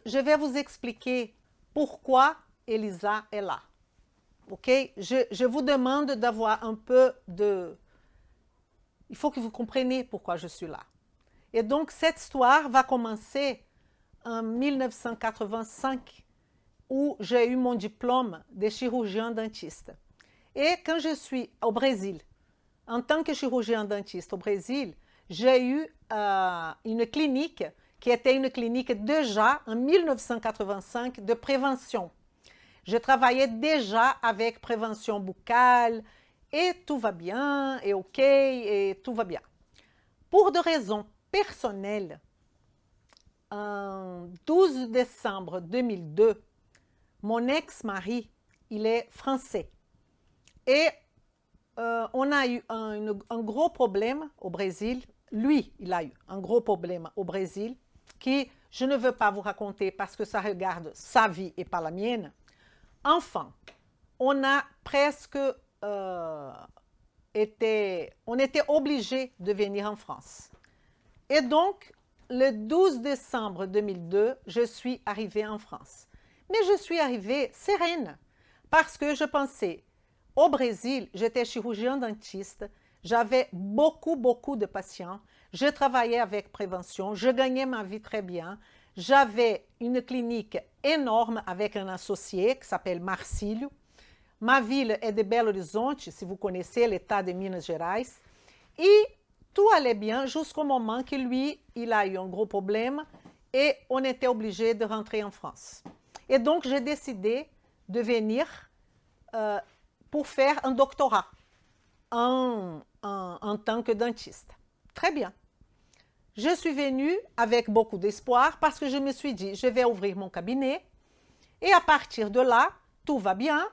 je vais vous expliquer pourquoi Elisa est là. Ok? Je vous demande d'avoir un peu de... Il faut que vous compreniez pourquoi je suis là. Et donc, cette histoire va commencer en 1985, où j'ai eu mon diplôme de chirurgien dentiste. Et quand je suis au Brésil, en tant que chirurgien dentiste au Brésil, j'ai eu une clinique qui était une clinique déjà en 1985 de prévention. Je travaillais déjà avec prévention buccale et tout va bien, et ok, et tout va bien. Pour des raisons personnelles, en 12 décembre 2002, mon ex-mari, il est français. Et on a eu un gros problème au Brésil. Lui, il a eu un gros problème au Brésil qui je ne veux pas vous raconter parce que ça regarde sa vie et pas la mienne. Enfin, on a presque on était obligé de venir en France. Et donc, le 12 décembre 2002, je suis arrivée en France. Mais je suis arrivée sereine parce que je pensais, au Brésil, j'étais chirurgien dentiste, j'avais beaucoup de patients, je travaillais avec prévention, je gagnais ma vie très bien, j'avais une clinique énorme avec un associé qui s'appelle Marcílio. Ma ville est de Belo Horizonte, si vous connaissez l'état de Minas Gerais. Et tout allait bien jusqu'au moment que lui, il a eu un gros problème et on était obligé de rentrer en France. Et donc, j'ai décidé de venir pour faire un doctorat en tant que dentiste. Très bien. Je suis venue avec beaucoup d'espoir parce que je me suis dit, je vais ouvrir mon cabinet et à partir de là, tout va bien.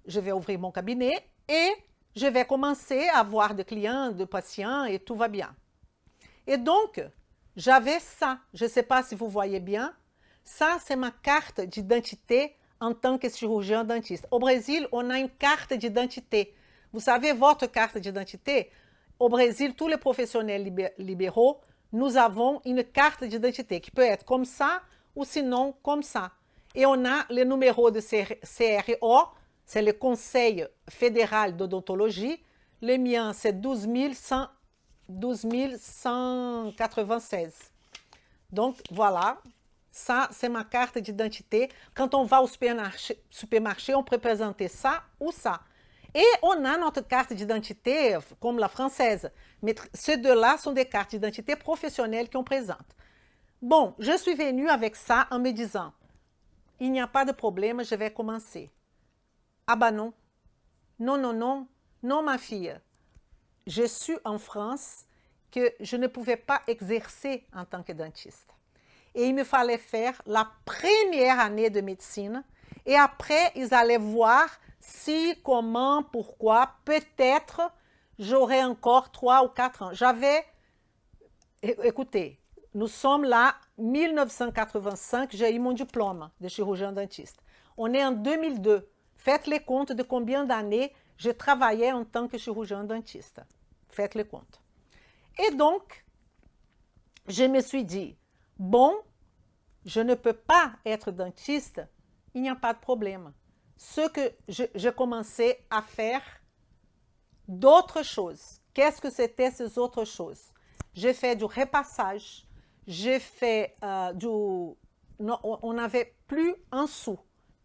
Je vais ouvrir mon cabinet et je vais commencer à avoir des clients, des patients et tout va bien. Et donc, j'avais ça. Je ne sais pas si vous voyez bien. Ça, c'est ma carte d'identité en tant que chirurgien dentiste. Au Brésil, on a une carte d'identité. Vous savez, votre carte d'identité, au Brésil, tous les professionnels libéraux, nous avons une carte d'identité qui peut être comme ça ou sinon comme ça. Et on a le numéro de CRO, c'est le Conseil fédéral d'odontologie. Le mien, c'est 12196. Donc, voilà. Ça, c'est ma carte d'identité. Quand on va au supermarché, on peut présenter ça ou ça. Et on a notre carte d'identité, comme la française. Mais ces deux-là sont des cartes d'identité professionnelles qu'on présente. Bon, je suis venue avec ça en me disant, il n'y a pas de problème, je vais commencer. Ah bah non, non ma fille. Je suis en France que je ne pouvais pas exercer en tant que dentiste. Et il me fallait faire la première année de médecine et après, ils allaient voir si, comment, pourquoi, peut-être j'aurais encore 3 ou 4 ans. Écoutez, nous sommes là, 1985, j'ai eu mon diplôme de chirurgien dentiste. On est en 2002. Faites les comptes de combien d'années je travaillais en tant que chirurgien dentiste. Faites les comptes. Et donc, je me suis dit, bon, je ne peux pas être dentiste, il n'y a pas de problème. Ce que je commençais à faire d'autres choses. Qu'est-ce que c'était ces autres choses? J'ai fait du repassage, j'ai fait non, on n'avait plus un sou,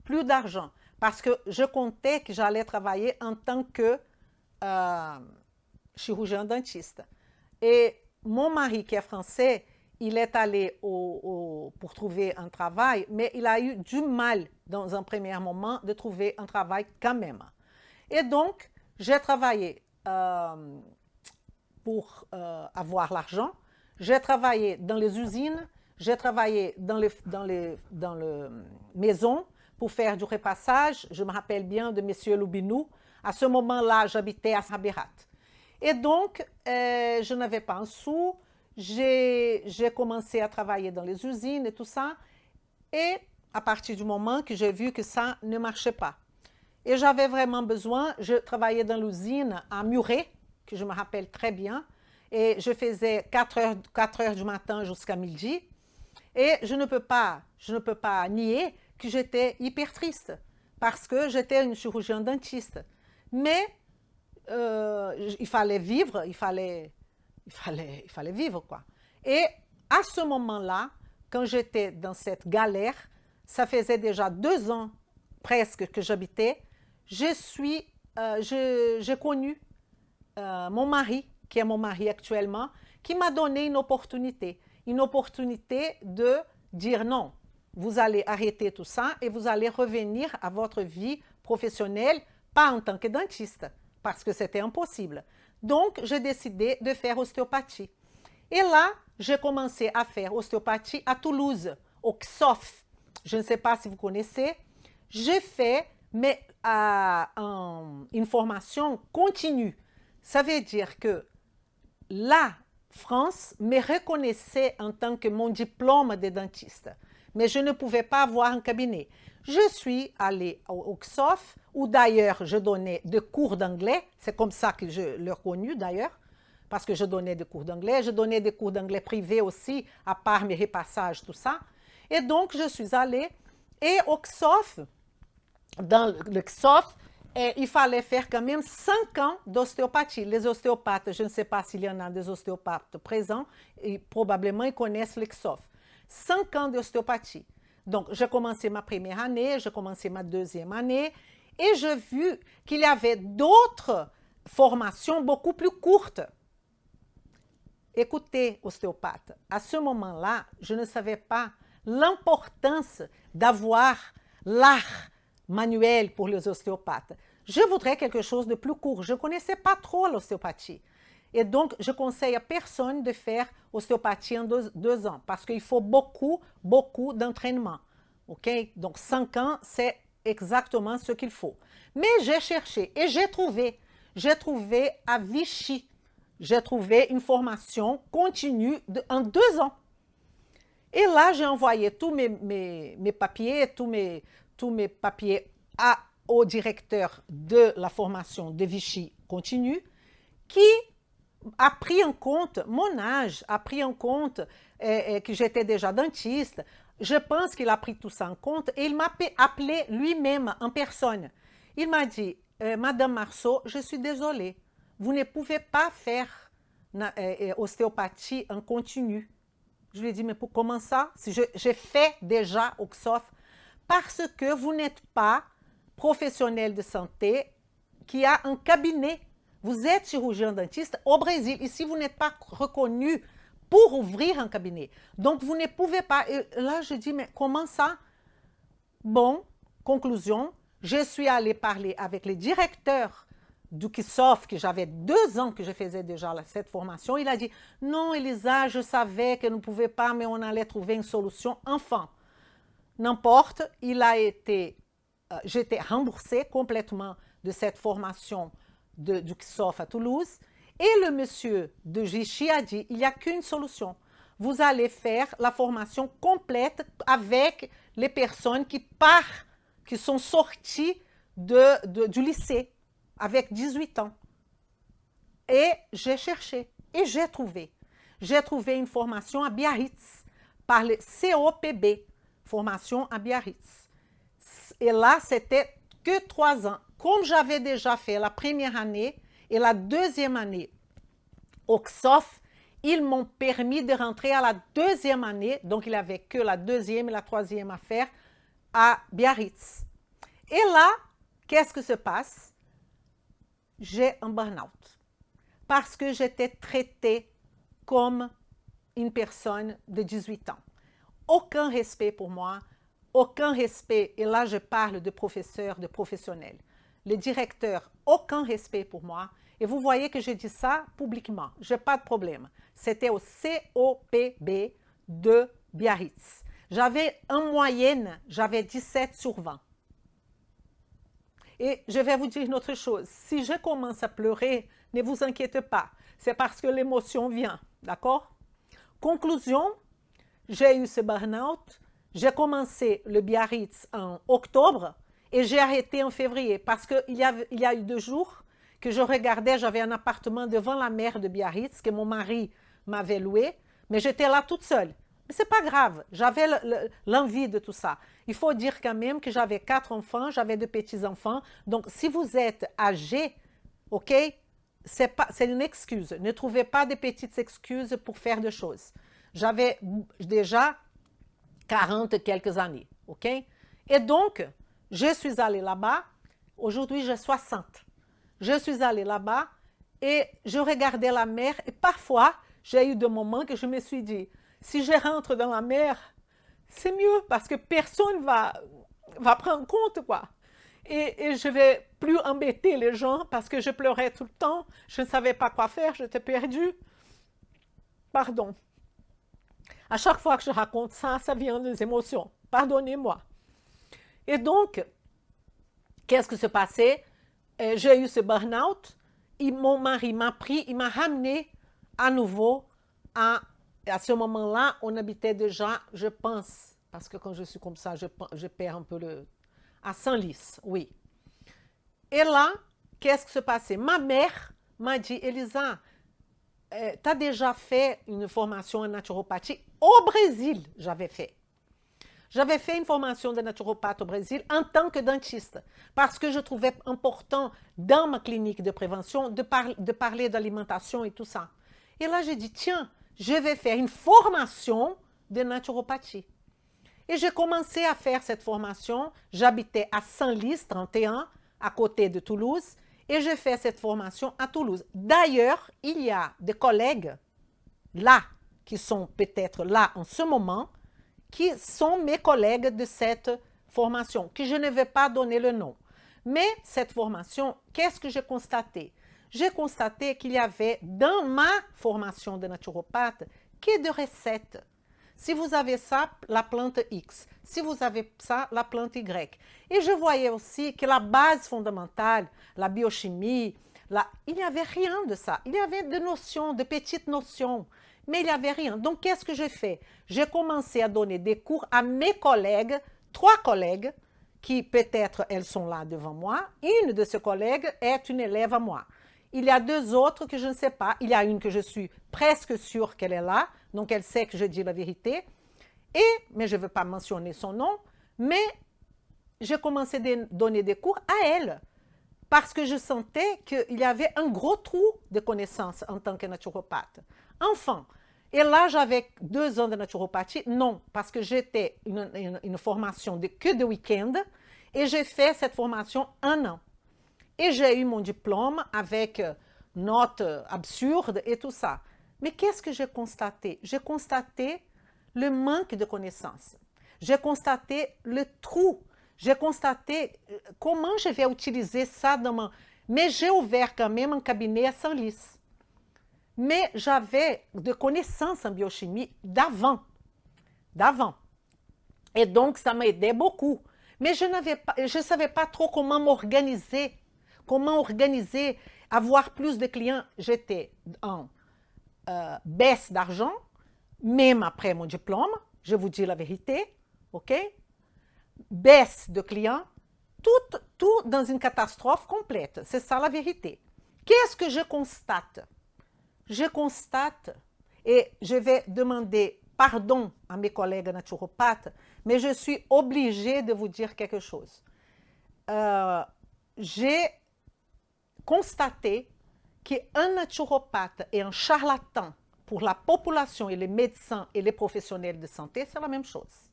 plus d'argent, parce que je comptais que j'allais travailler en tant que chirurgien dentiste. Et mon mari, qui est français, il est allé pour trouver un travail, mais il a eu du mal, dans un premier moment, de trouver un travail quand même. Et donc, j'ai travaillé pour avoir l'argent, j'ai travaillé dans les usines, j'ai travaillé dans les maisons pour faire du repassage. Je me rappelle bien de M. Loubinou. À ce moment-là, j'habitais à Saberat. Et donc, je n'avais pas un sou. J'ai commencé à travailler dans les usines et tout ça. Et à partir du moment que j'ai vu que ça ne marchait pas. Et j'avais vraiment besoin, je travaillais dans l'usine à Muret, que je me rappelle très bien, et je faisais 4 heures du matin jusqu'à midi. Et je ne peux pas nier que j'étais hyper triste parce que j'étais une chirurgienne dentiste. Mais il fallait vivre, il fallait vivre, quoi. Et à ce moment-là, quand j'étais dans cette galère, ça faisait déjà 2 ans presque que j'habitais, j'ai connu mon mari, qui est mon mari actuellement, qui m'a donné une opportunité de dire non, vous allez arrêter tout ça et vous allez revenir à votre vie professionnelle, pas en tant que dentiste, parce que c'était impossible. Donc, j'ai décidé de faire ostéopathie. Et là, j'ai commencé à faire ostéopathie à Toulouse, au XOF. Je ne sais pas si vous connaissez. J'ai fait une formation continue. Ça veut dire que la France me reconnaissait en tant que mon diplôme de dentiste. Mais je ne pouvais pas avoir un cabinet. Je suis allée au XOF, où d'ailleurs je donnais des cours d'anglais. C'est comme ça que je l'ai connu d'ailleurs, parce que je donnais des cours d'anglais. Je donnais des cours d'anglais privés aussi, à part mes repassages, tout ça. Et donc, je suis allée. Et au XOF, dans le XOF, il fallait faire quand même 5 ans d'ostéopathie. Les ostéopathes, je ne sais pas s'il y en a des ostéopathes présents, et probablement ils connaissent le XOF. 5 ans d'ostéopathie. Donc, j'ai commencé ma première année, j'ai commencé ma deuxième année, et j'ai vu qu'il y avait d'autres formations beaucoup plus courtes. Écoutez, ostéopathe, à ce moment-là, je ne savais pas l'importance d'avoir l'art manuel pour les ostéopathes. Je voudrais quelque chose de plus court. Je ne connaissais pas trop l'ostéopathie. Et donc, je conseille à personne de faire ostéopathie en 2 ans parce qu'il faut beaucoup d'entraînement. OK? Donc, 5 ans, c'est exactement ce qu'il faut. Mais j'ai cherché et j'ai trouvé. J'ai trouvé à Vichy. J'ai trouvé une formation continue en 2 ans. Et là, j'ai envoyé tous mes papiers, tous mes papiers au directeur de la formation de Vichy continue, qui a pris en compte mon âge, a pris en compte que j'étais déjà dentiste. Je pense qu'il a pris tout ça en compte et il m'a appelé lui-même en personne. Il m'a dit, Madame Marceau, je suis désolée, vous ne pouvez pas faire ostéopathie en continu. Je lui ai dit, mais comment ça? Si j'ai fait déjà au XOF, parce que vous n'êtes pas professionnel de santé qui a un cabinet. Vous êtes chirurgien dentiste au Brésil. Ici, vous n'êtes pas reconnu pour ouvrir un cabinet. Donc, vous ne pouvez pas. Et là, je dis, mais comment ça? Bon, conclusion, je suis allée parler avec le directeur du XOF, que j'avais 2 ans que je faisais déjà cette formation. Il a dit, non, Elisa, je savais que nous ne pouvions pas, mais on allait trouver une solution. Enfin, n'importe, j'étais remboursée complètement de cette formation du XOF à Toulouse. Et le monsieur de Vichy a dit, il n'y a qu'une solution. Vous allez faire la formation complète avec les personnes qui sont sorties du lycée avec 18 ans. Et j'ai cherché et j'ai trouvé. J'ai trouvé une formation à Biarritz par le COPB, formation à Biarritz. Et là, c'était que 3 ans. Comme j'avais déjà fait la première année et la deuxième année au XOF, ils m'ont permis de rentrer à la deuxième année, donc il n'y avait que la deuxième et la troisième à faire à Biarritz. Et là, qu'est-ce que se passe? J'ai un burn-out parce que j'étais traitée comme une personne de 18 ans. Aucun respect pour moi, aucun respect, et là je parle de professeurs, de professionnels. Le directeur, aucun respect pour moi. Et vous voyez que je dis ça publiquement, je n'ai pas de problème. C'était au COPB de Biarritz. J'avais en moyenne, j'avais 17 sur 20. Et je vais vous dire une autre chose, si je commence à pleurer, ne vous inquiétez pas, c'est parce que l'émotion vient, d'accord? Conclusion, j'ai eu ce burn-out, j'ai commencé le Biarritz en octobre et j'ai arrêté en février parce qu'il y a eu 2 jours que je regardais, j'avais un appartement devant la mer de Biarritz que mon mari m'avait loué, mais j'étais là toute seule. Mais ce n'est pas grave, j'avais l'envie de tout ça. Il faut dire quand même que j'avais 4 enfants, j'avais 2 petits-enfants. Donc, si vous êtes âgé, OK, c'est une excuse. Ne trouvez pas de petites excuses pour faire des choses. J'avais déjà 40 quelques années, OK? Et donc, je suis allée là-bas. Aujourd'hui, j'ai 60. Je suis allée là-bas et je regardais la mer. Et parfois, j'ai eu des moments que je me suis dit, si je rentre dans la mer, c'est mieux parce que personne va prendre compte, quoi. Et je vais plus embêter les gens parce que je pleurais tout le temps. Je ne savais pas quoi faire, j'étais perdue. Pardon. À chaque fois que je raconte ça, ça vient des émotions. Pardonnez-moi. Et donc, qu'est-ce qui s'est passé? J'ai eu ce burn-out. Mon mari m'a pris, il m'a ramené à nouveau à ce moment-là, on habitait déjà, je pense, parce que quand je suis comme ça, je perds un peu à Senlis, oui. Et là, qu'est-ce qui s'est passé? Ma mère m'a dit, Elisa, tu as déjà fait une formation en naturopathie? Au Brésil, j'avais fait. J'avais fait une formation de naturopathe au Brésil en tant que dentiste, parce que je trouvais important dans ma clinique de prévention de parler d'alimentation et tout ça. Et là, j'ai dit, tiens, je vais faire une formation de naturopathie. Et j'ai commencé à faire cette formation. J'habitais à Senlis, 31, à côté de Toulouse, et j'ai fait cette formation à Toulouse. D'ailleurs, il y a des collègues là, qui sont peut-être là en ce moment, qui sont mes collègues de cette formation, que je ne vais pas donner le nom. Mais cette formation, qu'est-ce que j'ai constaté? J'ai constaté qu'il y avait dans ma formation de naturopathe que de recettes. Si vous avez ça, la plante X. Si vous avez ça, la plante Y. Et je voyais aussi que la base fondamentale, la biochimie, il n'y avait rien de ça. Il y avait des notions, de petites notions, mais il n'y avait rien. Donc, qu'est-ce que j'ai fait? J'ai commencé à donner des cours à mes collègues, 3 collègues, qui peut-être elles sont là devant moi. Une de ces collègues est une élève à moi. Il y a 2 autres que je ne sais pas. Il y a une que je suis presque sûre qu'elle est là, donc elle sait que je dis la vérité. Mais je ne veux pas mentionner son nom, mais j'ai commencé à donner des cours à elle parce que je sentais qu'il y avait un gros trou de connaissances en tant que naturopathe. Enfin, et là, j'avais 2 ans de naturopathie. Non, parce que j'étais une formation que de week-end et j'ai fait cette formation 1 an. Et j'ai eu mon diplôme avec notes absurdes et tout ça. Mais qu'est-ce que j'ai constaté? J'ai constaté le manque de connaissances. J'ai constaté le trou. J'ai constaté comment je vais utiliser ça dans mon... Mais j'ai ouvert quand même un cabinet à Senlis. Mais j'avais de connaissances en biochimie d'avant. Et donc, ça m'aidait beaucoup. Mais je ne savais pas trop comment m'organiser. Comment organiser, avoir plus de clients. J'étais en baisse d'argent, même après mon diplôme, je vous dis la vérité, ok? Baisse de clients, tout dans une catastrophe complète. C'est ça la vérité. Qu'est-ce que je constate? Je constate, et je vais demander pardon à mes collègues naturopathes, mais je suis obligée de vous dire quelque chose. J'ai constaté qu'un naturopathe et un charlatan pour la population et les médecins et les professionnels de santé, c'est la même chose.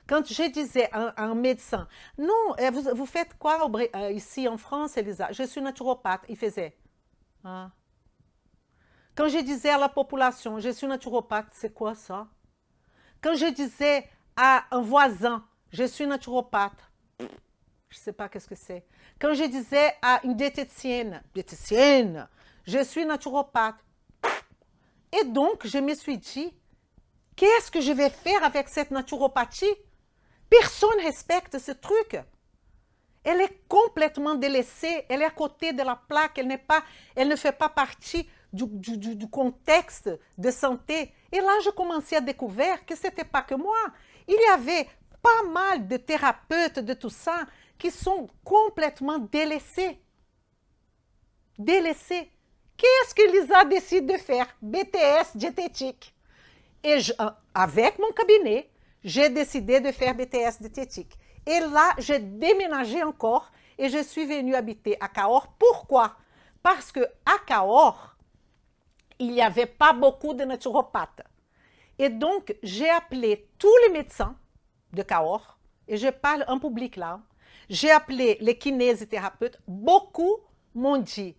Quand je disais à un médecin, non, vous faites quoi ici en France, Elisa? Je suis naturopathe. Il faisait, ah. Quand je disais à la population, je suis naturopathe, c'est quoi ça? Quand je disais à un voisin, je suis naturopathe, je ne sais pas qu'est-ce que c'est. Quand je disais à une diététicienne, je suis naturopathe. Et donc, je me suis dit, qu'est-ce que je vais faire avec cette naturopathie? Personne ne respecte ce truc. Elle est complètement délaissée, elle est à côté de la plaque, elle ne fait pas partie du contexte de santé. Et là, je commençais à découvrir que ce n'était pas que moi. Il y avait pas mal de thérapeutes de tout ça qui sont complètement délaissés. Délaissés. Qu'est-ce que Lisa décide de faire? BTS diététique. Et avec mon cabinet, j'ai décidé de faire BTS diététique. Et là, j'ai déménagé encore et je suis venue habiter à Cahors. Pourquoi? Parce qu'à Cahors, il n'y avait pas beaucoup de naturopathes. Et donc, j'ai appelé tous les médecins de Cahors, et je parle en public là. J'ai appelé les kinésithérapeutes. Beaucoup m'ont dit,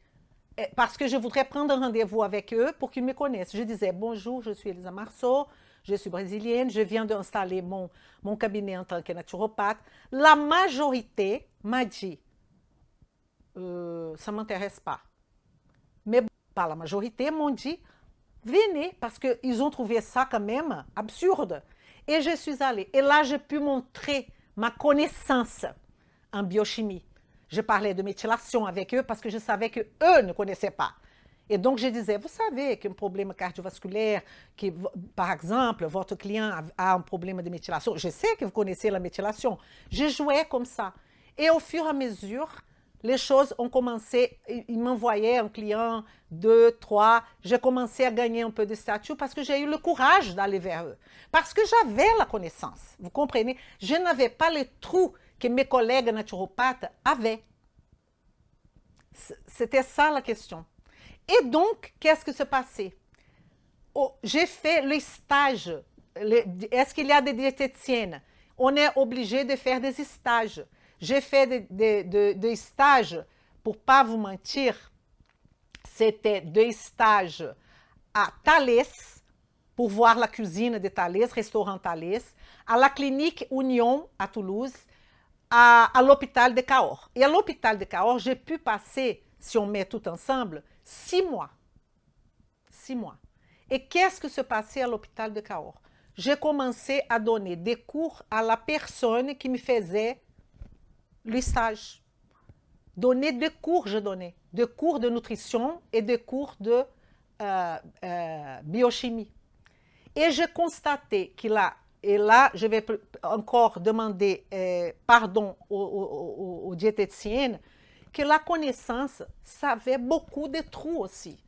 parce que je voudrais prendre un rendez-vous avec eux pour qu'ils me connaissent. Je disais, bonjour, je suis Elisa Marceau, je suis brésilienne, je viens d'installer mon cabinet en tant que naturopathe. La majorité m'a dit, ça ne m'intéresse pas. Mais pas la majorité m'ont dit, venez, parce qu'ils ont trouvé ça quand même absurde. Et je suis allée. Et là, j'ai pu montrer ma connaissance en biochimie. Je parlais de méthylation avec eux parce que je savais qu'eux ne connaissaient pas. Et donc, je disais, vous savez qu'un problème cardiovasculaire, que, par exemple, votre client a un problème de méthylation, je sais que vous connaissez la méthylation. Je jouais comme ça. Et au fur et à mesure, les choses ont commencé, ils m'envoyaient un client, 2, 3, j'ai commencé à gagner un peu de statut parce que j'ai eu le courage d'aller vers eux. Parce que j'avais la connaissance, vous comprenez? Je n'avais pas les trous que mes collègues naturopathes avaient. C'était ça la question. Et donc, qu'est-ce qui s'est passé? Oh, j'ai fait le stage. Est-ce qu'il y a des diététiciennes? On est obligé de faire des stages. J'ai fait des stages, pour ne pas vous mentir, c'était des stages à Thalès, pour voir la cuisine de Thalès, restaurant Thalès, à la clinique Union à Toulouse, à l'hôpital de Cahors. Et à l'hôpital de Cahors, j'ai pu passer, si on met tout ensemble, 6 mois. 6 mois. Et qu'est-ce qui se passait à l'hôpital de Cahors? J'ai commencé à donner des cours à la personne qui me faisait le stage. Donner des cours, je donnais. Des cours de nutrition et des cours de biochimie. Et j'ai constaté qu'il a, et là, je vais encore demander pardon aux diététiciennes, que la connaissance savait beaucoup de trous aussi.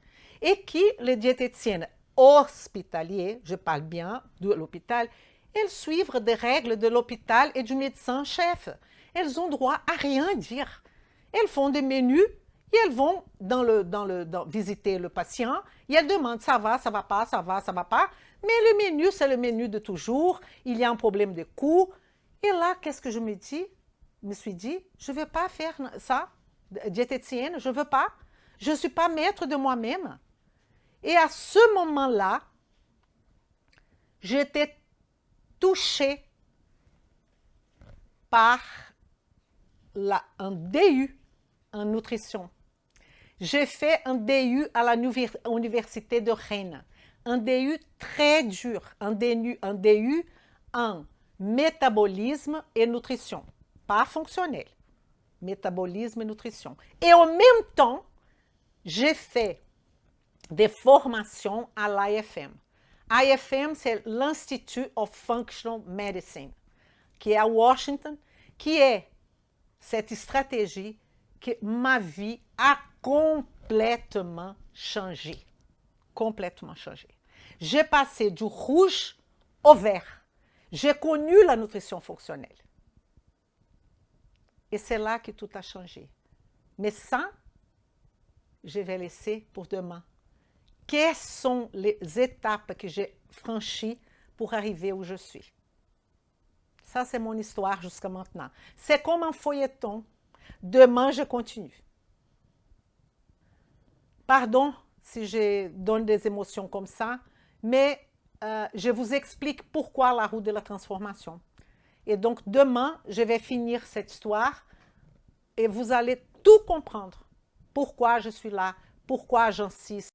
Et que les diététiciennes hospitalières, je parle bien de l'hôpital, elles suivent des règles de l'hôpital et du médecin-chef. Elles ont droit à rien dire. Elles font des menus et elles vont visiter le patient et elles demandent ça va pas, ça va pas. Mais le menu, c'est le menu de toujours. Il y a un problème de coût. Et là, qu'est-ce que je me suis dit, je ne vais pas faire ça, diététicienne, je ne veux pas. Je ne suis pas maître de moi-même. Et à ce moment-là, j'étais touchée par un DU en nutrition. J'ai fait un DU à l'université de Rennes. Un DU très dur, un DU en métabolisme et nutrition. Pas fonctionnel, métabolisme et nutrition. Et en même temps, j'ai fait des formations à l'IFM. IFM, c'est l'Institute of Functional Medicine, qui est à Washington, qui est cette stratégie que ma vie a complètement changé. Complètement changé. J'ai passé du rouge au vert. J'ai connu la nutrition fonctionnelle. Et c'est là que tout a changé. Mais ça, je vais laisser pour demain. Quelles sont les étapes que j'ai franchies pour arriver où je suis? Ça, c'est mon histoire jusqu'à maintenant. C'est comme un feuilleton. Demain, je continue. Pardon si je donne des émotions comme ça, mais je vous explique pourquoi la route de la transformation. Et donc, demain, je vais finir cette histoire et vous allez tout comprendre. Pourquoi je suis là, pourquoi j'insiste.